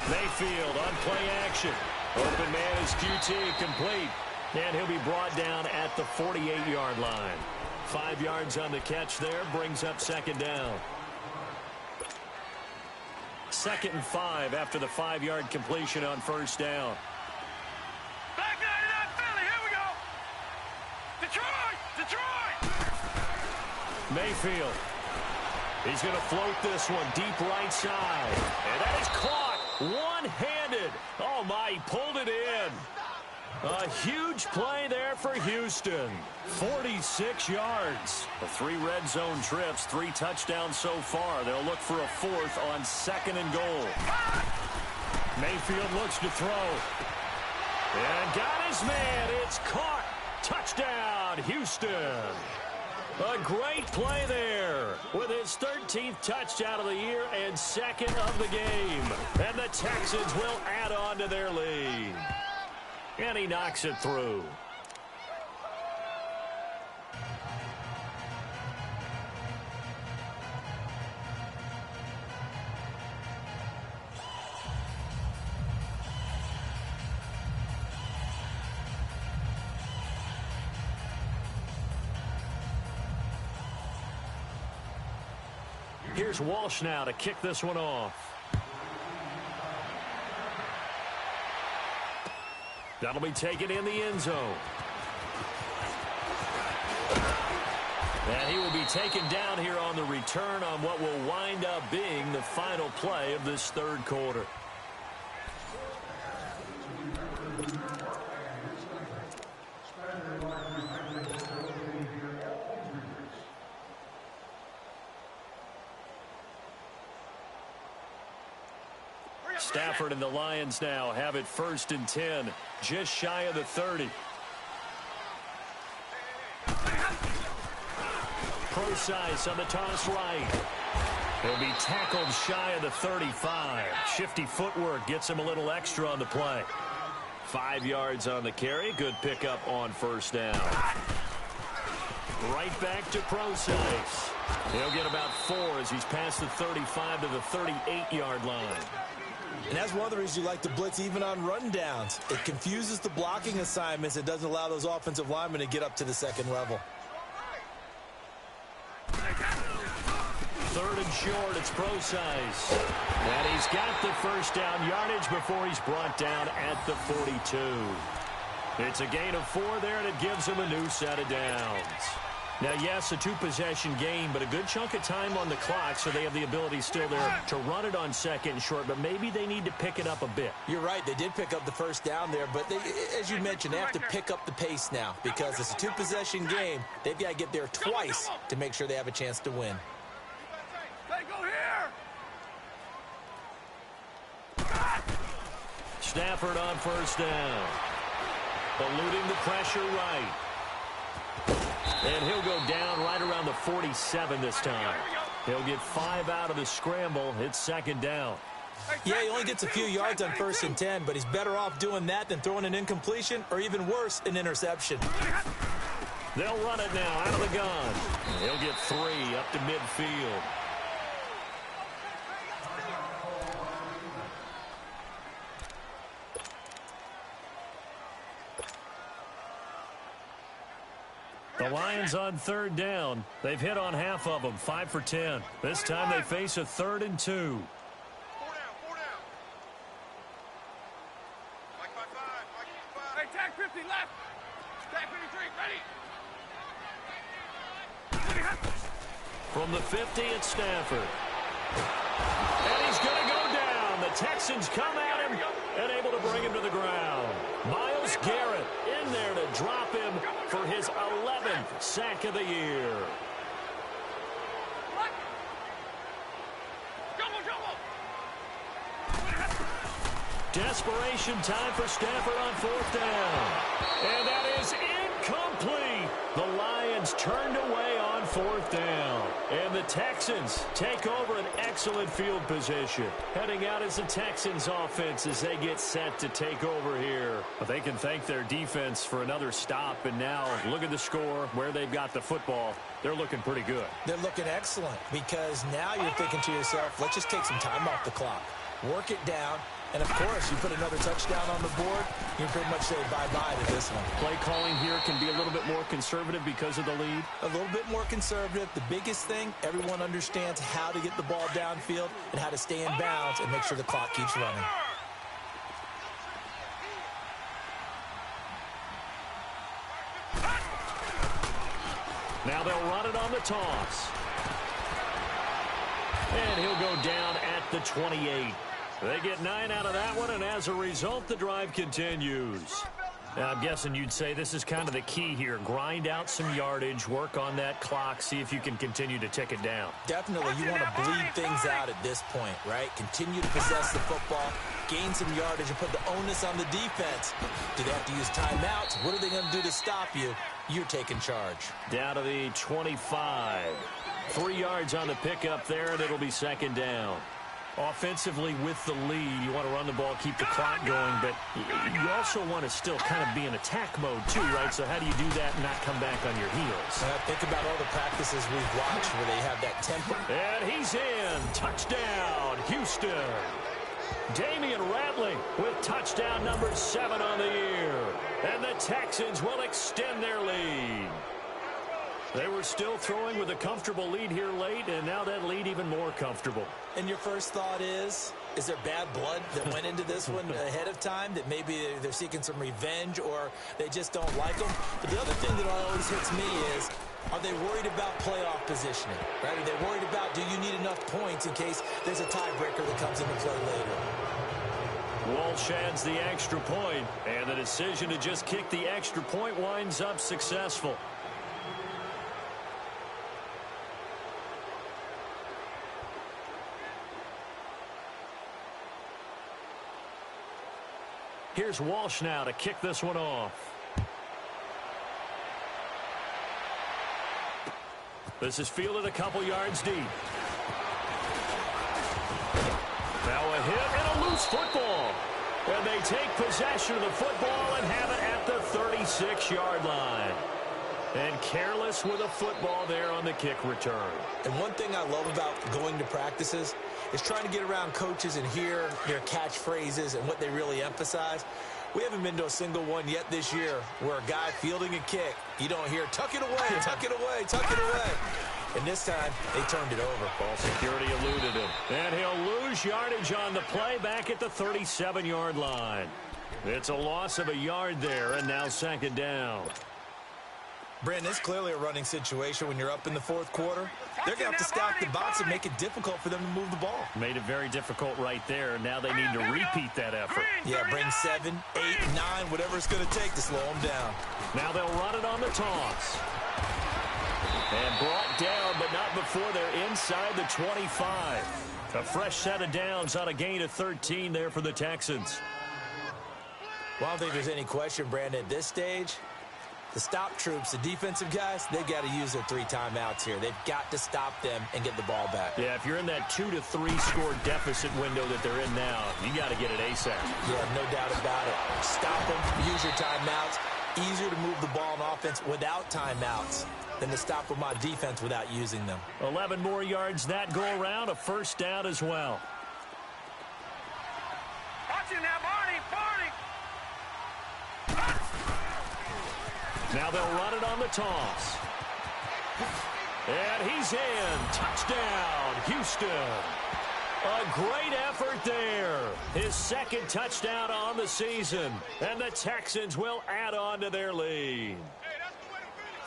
Mayfield on play action. Open man is QT, complete. And he'll be brought down at the 48-yard line. 5 yards on the catch there, brings up 2nd down. 2nd and 5 after the 5-yard completion on 1st down. Back 99 Philly, here we go. Detroit! Detroit! Mayfield. He's going to float this one deep right side. And that is caught one-handed. Oh, my, he pulled it in. A huge play there for Houston. 46 yards. The 3 red zone trips, 3 touchdowns so far. They'll look for a 4th on 2nd and goal. Mayfield looks to throw. And got his man. It's caught. Touchdown, Houston. A great play there with his 13th touchdown of the year and 2nd of the game. And the Texans will add on to their lead. And he knocks it through. Here's Walsh now to kick this one off. That'll be taken in the end zone. And he will be taken down here on the return on what will wind up being the final play of this 3rd quarter. Stafford and the Lions now have it 1st and 10, just shy of the 30. Procise on the toss right. He'll be tackled shy of the 35. Shifty footwork gets him a little extra on the play. 5 yards on the carry. Good pickup on 1st down. Right back to Procise. He'll get about 4 as he's past the 35 to the 38-yard line. And that's one of the reasons you like to blitz even on rundowns. It confuses the blocking assignments. It doesn't allow those offensive linemen to get up to the 2nd level. 3rd and short, it's Procise. And he's got the 1st down yardage before he's brought down at the 42. It's a gain of 4 there, and it gives him a new set of downs. Now, yes, a 2-possession game, but a good chunk of time on the clock, so they have the ability still there to run it on 2nd and short, but maybe they need to pick it up a bit. You're right. They did pick up the 1st down there, but they, as you mentioned, they have to pick up the pace now because it's a 2-possession game. They've got to get there twice to make sure they have a chance to win. Hey, go here! Stafford on 1st down. Eluding the pressure right. And he'll go down right around the 47 this time. He'll get 5 out of the scramble. It's second down. Yeah, he only gets a few yards on 1st and 10, but he's better off doing that than throwing an incompletion or even worse, an interception. They'll run it now out of the gun. He'll get 3 up to midfield. The Lions on 3rd down. They've hit on half of them, 5 for 10. This time they face a 3rd and 2. 4 down, 4 down. Mike 5-5, Hey, tag 50 left. Tag 53, ready. From the 50, it's Stafford. And he's going to go down. The Texans come at him and able to bring him to the ground. Myles Garrett in there to drop him for his 11th sack of the year. Desperation time for Stafford on 4th down. And that is incomplete. The Lions turned away on 4th down. And the Texans take over an excellent field position. Heading out as the Texans offense as they get set to take over here. But they can thank their defense for another stop. And now look at the score, where they've got the football. They're looking pretty good. They're looking excellent because now you're thinking to yourself, let's just take some time off the clock. Work it down. And, of course, you put another touchdown on the board, you can pretty much say bye-bye to this one. Play calling here can be a little bit more conservative because of the lead. A little bit more conservative. The biggest thing, everyone understands how to get the ball downfield and how to stay in bounds and make sure the clock keeps running. Now they'll run it on the toss. And he'll go down at the 28. They get 9 out of that one, and as a result, the drive continues. Now, I'm guessing you'd say this is kind of the key here. Grind out some yardage, work on that clock, see if you can continue to tick it down. Definitely. You want to bleed things out at this point, right? Continue to possess the football, gain some yardage, and put the onus on the defense. Do they have to use timeouts? What are they going to do to stop you? You're taking charge. Down to the 25. 3 yards on the pickup there, and it'll be second down. Offensively with the lead, you want to run the ball, keep the clock going, but you also want to still kind of be in attack mode too, right? So how do you do that and not come back on your heels? Think about all the practices we've watched where they have that tempo. And he's in. Touchdown, Houston. Damian Ratley with touchdown number 7 on the year. And the Texans will extend their lead. They were still throwing with a comfortable lead here late, and now that lead even more comfortable. And your first thought is there bad blood that went into this one ahead of time, that maybe they're seeking some revenge or they just don't like them? But the other thing that always hits me is, are they worried about playoff positioning? Right? Are they worried about, do you need enough points in case there's a tiebreaker that comes into play later? Walsh adds the extra point, and the decision to just kick the extra point winds up successful. Here's Walsh now to kick this one off. This is fielded a couple yards deep. Now a hit and a loose football. And they take possession of the football and have it at the 36-yard line. And careless with a football there on the kick return. And one thing I love about going to practices is trying to get around coaches and hear their catchphrases and what they really emphasize. We haven't been to a single one yet this year where a guy fielding a kick, you don't hear, tuck it away, tuck it away, tuck it away. And this time, they turned it over. Ball security eluded him. And he'll lose yardage on the play back at the 37-yard line. It's a loss of a yard there, and now second down. Brandon, it's clearly a running situation when you're up in the fourth quarter. They're going to have to stack the box and make it difficult for them to move the ball. Made it very difficult right there. Now they need to repeat that effort. Yeah, bring 7, 8, 9, whatever it's going to take to slow them down. Now they'll run it on the toss. And brought down, but not before they're inside the 25. A fresh set of downs on a gain of 13 there for the Texans. Well, I don't think there's any question, Brandon, at this stage, The stop troops, the defensive guys, they've got to use their 3 timeouts here. They've got to stop them and get the ball back. Yeah, if you're in that 2 to 3 score deficit window that they're in now, you got to get it ASAP. Yeah, no doubt about it. Stop them, use your timeouts. Easier to move the ball on offense without timeouts than to stop them on defense without using them. 11 more yards that go around, a first down as well. Watch it now, Barney. Now they'll run it on the toss. And he's in. Touchdown, Houston. A great effort there. His second touchdown on the season. And the Texans will add on to their lead.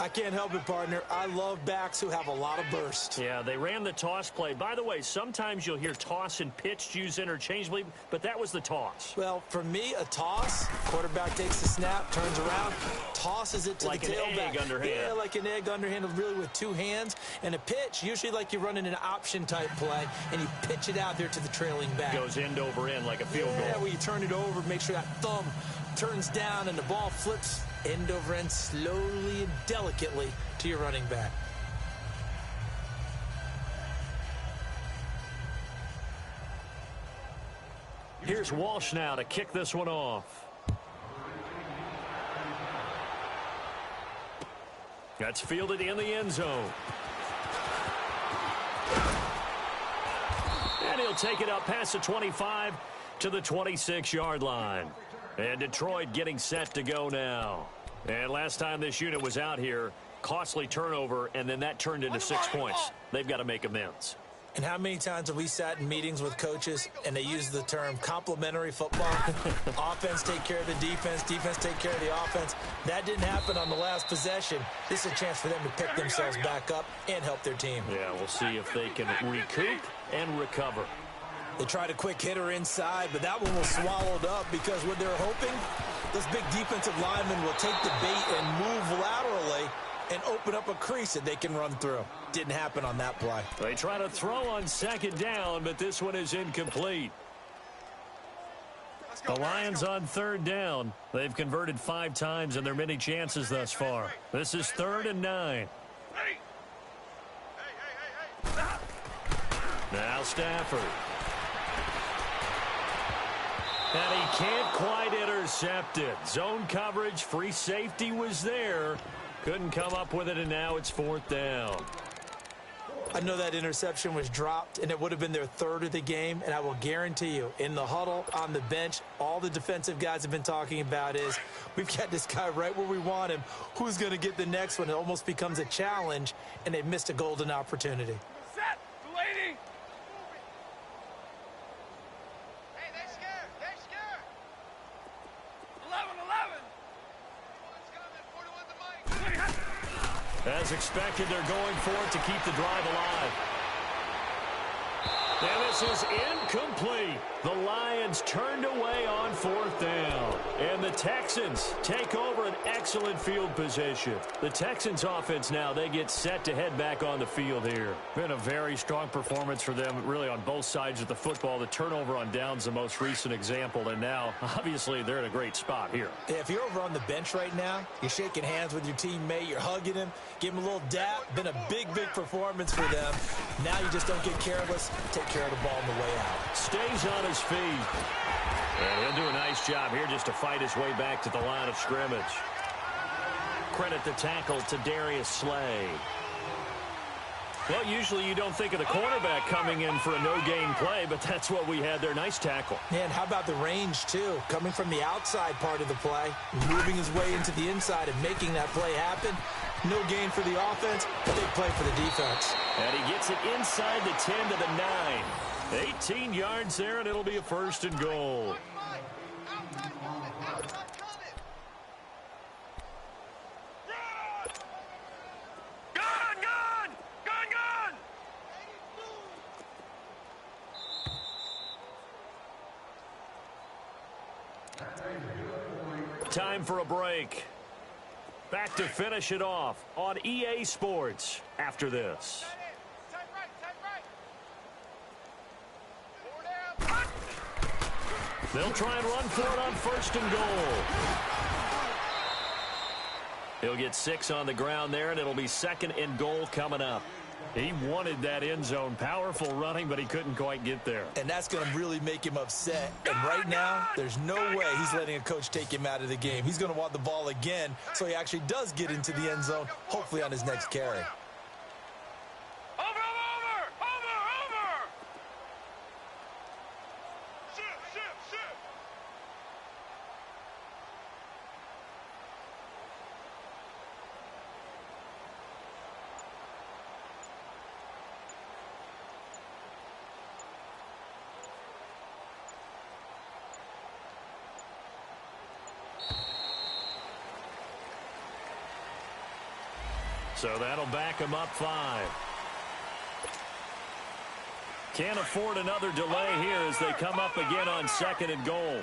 I can't help it, partner. I love backs who have a lot of burst. Yeah, they ran the toss play. By the way, sometimes you'll hear toss and pitch used interchangeably, but that was the toss. Well, for me, a toss, quarterback takes the snap, turns around, tosses it to like the tailback. Like an egg underhand. Yeah, like an egg underhand, really with 2 hands. And a pitch, usually like you're running an option-type play, and you pitch it out there to the trailing back. Goes end over end like a field goal. Yeah, where you turn it over, make sure that thumb turns down and the ball flips end over end slowly and delicately to your running back. Here's Walsh now to kick this one off. That's fielded in the end zone. And he'll take it up past the 25 to the 26-yard line. And Detroit getting set to go now. And last time this unit was out here, costly turnover, and then that turned into 6 points. They've got to make amends. And how many times have we sat in meetings with coaches and they use the term complementary football? Offense take care of the defense, defense take care of the offense. That didn't happen on the last possession. This is a chance for them to pick themselves back up and help their team. Yeah, we'll see if they can recoup and recover. They tried a quick hitter inside, but that one was swallowed up because what they're hoping, this big defensive lineman will take the bait and move laterally and open up a crease that they can run through. Didn't happen on that play. They try to throw on second down, but this one is incomplete. The Lions on third down. They've converted 5 times in their many chances thus far. This is 3rd and 9. Now Stafford. And he can't quite intercept it. Zone coverage, free safety was there. Couldn't come up with it, and now it's 4th down. I know that interception was dropped, and it would have been their 3rd of the game, and I will guarantee you, in the huddle, on the bench, all the defensive guys have been talking about is, we've got this guy right where we want him. Who's going to get the next one? It almost becomes a challenge, and they missed a golden opportunity. Set. Lady. Hey, they're scared. They're scared. 11-11. As expected, they're going for it to keep the drive alive. And this is incomplete. The Lions turned away on 4th down. And the Texans take over an excellent field position. The Texans offense now, they get set to head back on the field here. Been a very strong performance for them, really on both sides of the football. The turnover on downs, the most recent example. And now, obviously, they're in a great spot here. Yeah, if you're over on the bench right now, you're shaking hands with your teammate, you're hugging him, give him a little dap. Been a big, big performance for them. Now you just don't get careless. Take care of the ball on the way out. Stays on his feet. And he'll do a nice job here just to fight his way back to the line of scrimmage. Credit the tackle to Darius Slay. Well, usually you don't think of the cornerback coming in for a no-gain play, but that's what we had there. Nice tackle. Man, how about the range, too? Coming from the outside part of the play, moving his way into the inside and making that play happen. No gain for the offense, but big play for the defense. And he gets it inside the 10 to the 9. 18 yards there, and it'll be a 1st and goal. Time for a break. Back to finish it off on EA Sports after this. They'll try and run for it on 1st and goal. He'll get 6 on the ground there, and it'll be 2nd and goal coming up. He wanted that end zone. Powerful running, but he couldn't quite get there. And that's going to really make him upset. And right now, there's no way he's letting a coach take him out of the game. He's going to want the ball again, so he actually does get into the end zone, hopefully on his next carry. So that'll back him up 5. Can't afford another delay here as they come up again on 2nd and goal.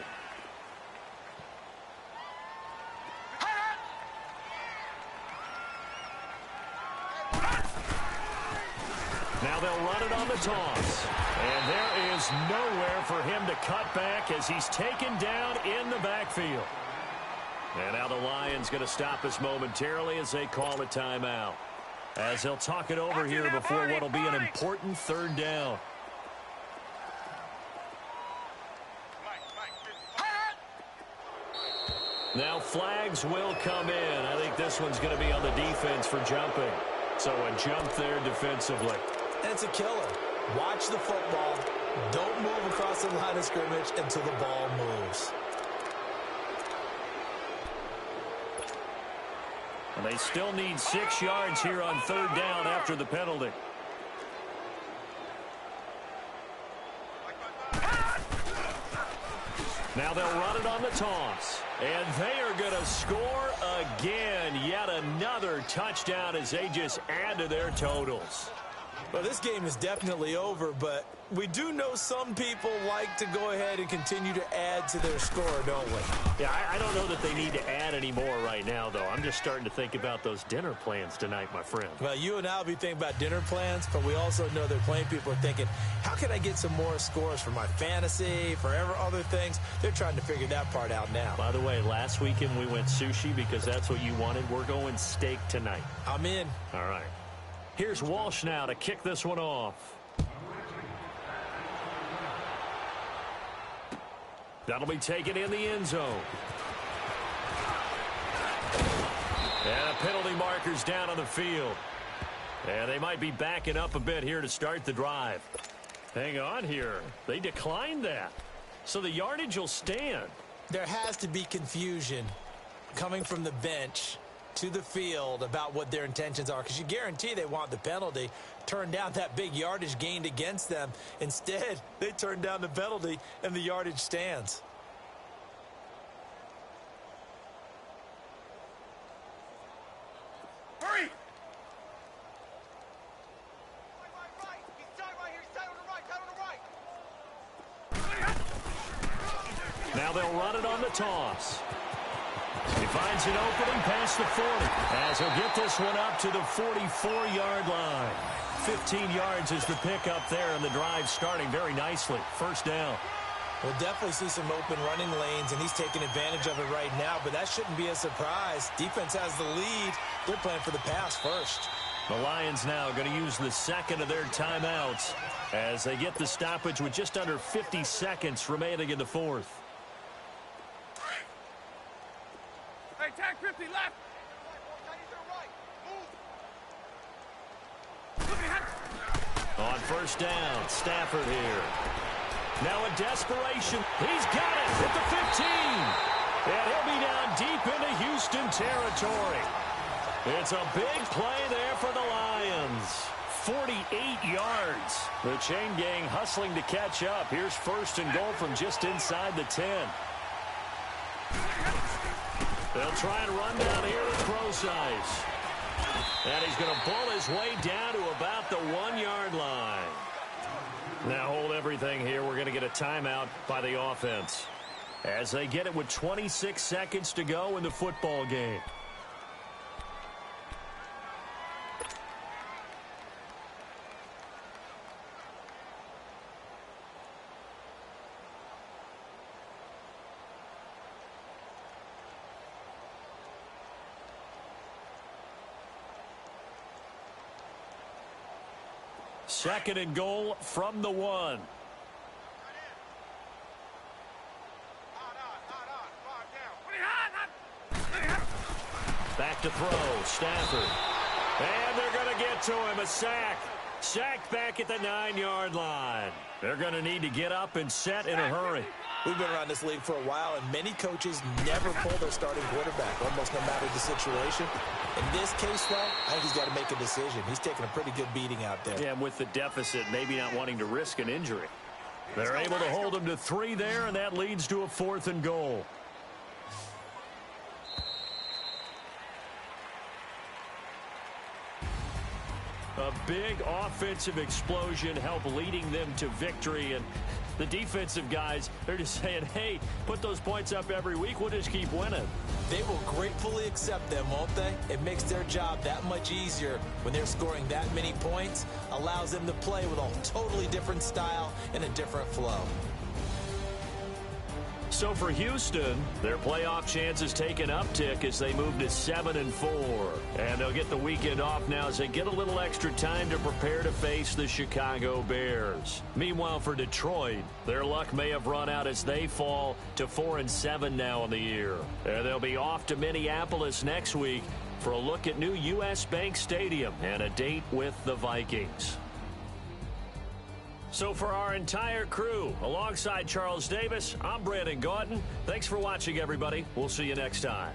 Now they'll run it on the toss. And there is nowhere for him to cut back as he's taken down in the backfield. And now the Lions going to stop us momentarily as they call a timeout. As they'll talk it over here before what will be an important 3rd down. Now flags will come in. I think this one's going to be on the defense for jumping. So a jump there defensively. And it's a killer. Watch the football. Don't move across the line of scrimmage until the ball moves. And they still need 6 yards here on 3rd down after the penalty. Now they'll run it on the toss. And they are going to score again. Yet another touchdown as they just add to their totals. Well, this game is definitely over, but we do know some people like to go ahead and continue to add to their score, don't we? Yeah, I don't know that they need to add any more right now, though. I'm just starting to think about those dinner plans tonight, my friend. Well, you and I will be thinking about dinner plans, but we also know they're playing people are thinking, how can I get some more scores for my fantasy, for other things? They're trying to figure that part out now. By the way, last weekend we went sushi because that's what you wanted. We're going steak tonight. I'm in. All right. Here's Walsh now to kick this one off. That'll be taken in the end zone. And a penalty marker's down on the field. And they might be backing up a bit here to start the drive. Hang on here. They declined that. So the yardage will stand. There has to be confusion coming from the bench to the field about what their intentions are, because you guarantee they want the penalty, turn down that big yardage gained against them. Instead, they turn down the penalty and the yardage stands. Hurry! Now they'll run it on the toss. He finds an opening past the 40 as he'll get this one up to the 44-yard line. 15 yards is the pickup there, and the drive starting very nicely. 1st down. We'll definitely see some open running lanes, and he's taking advantage of it right now, but that shouldn't be a surprise. Defense has the lead. They're playing for the pass first. The Lions now going to use the 2nd of their timeouts as they get the stoppage with just under 50 seconds remaining in the 4th. Hey, tag 50 left. On 1st down, Stafford here. Now a desperation. He's got it at the 15. And he'll be down deep into Houston territory. It's a big play there for the Lions. 48 yards. The chain gang hustling to catch up. Here's 1st and goal from just inside the 10. They'll try and run down here with throw size. And he's going to pull his way down to about the 1-yard line. Now hold everything here. We're going to get a timeout by the offense as they get it with 26 seconds to go in the football game. 2nd and goal from the 1. Back to throw. Stafford. And they're going to get to him. A sack. Sacked back at the 9-yard line. They're going to need to get up and set in a hurry. We've been around this league for a while, and many coaches never pull their starting quarterback, almost no matter the situation. In this case, though, I think he's got to make a decision. He's taking a pretty good beating out there. Yeah, and with the deficit, maybe not wanting to risk an injury. They're able to hold him to 3 there, and that leads to a 4th and goal. A big offensive explosion helped leading them to victory, and the defensive guys, they're just saying, hey, put those points up every week, we'll just keep winning. They will gratefully accept them, won't they? It makes their job that much easier when they're scoring that many points, allows them to play with a totally different style and a different flow. So for Houston, their playoff chances take an uptick as they move to 7-4. And they'll get the weekend off now as they get a little extra time to prepare to face the Chicago Bears. Meanwhile, for Detroit, their luck may have run out as they fall to 4-7 now in the year. And they'll be off to Minneapolis next week for a look at new U.S. Bank Stadium and a date with the Vikings. So for our entire crew, alongside Charles Davis, I'm Brandon Gauton. Thanks for watching, everybody. We'll see you next time.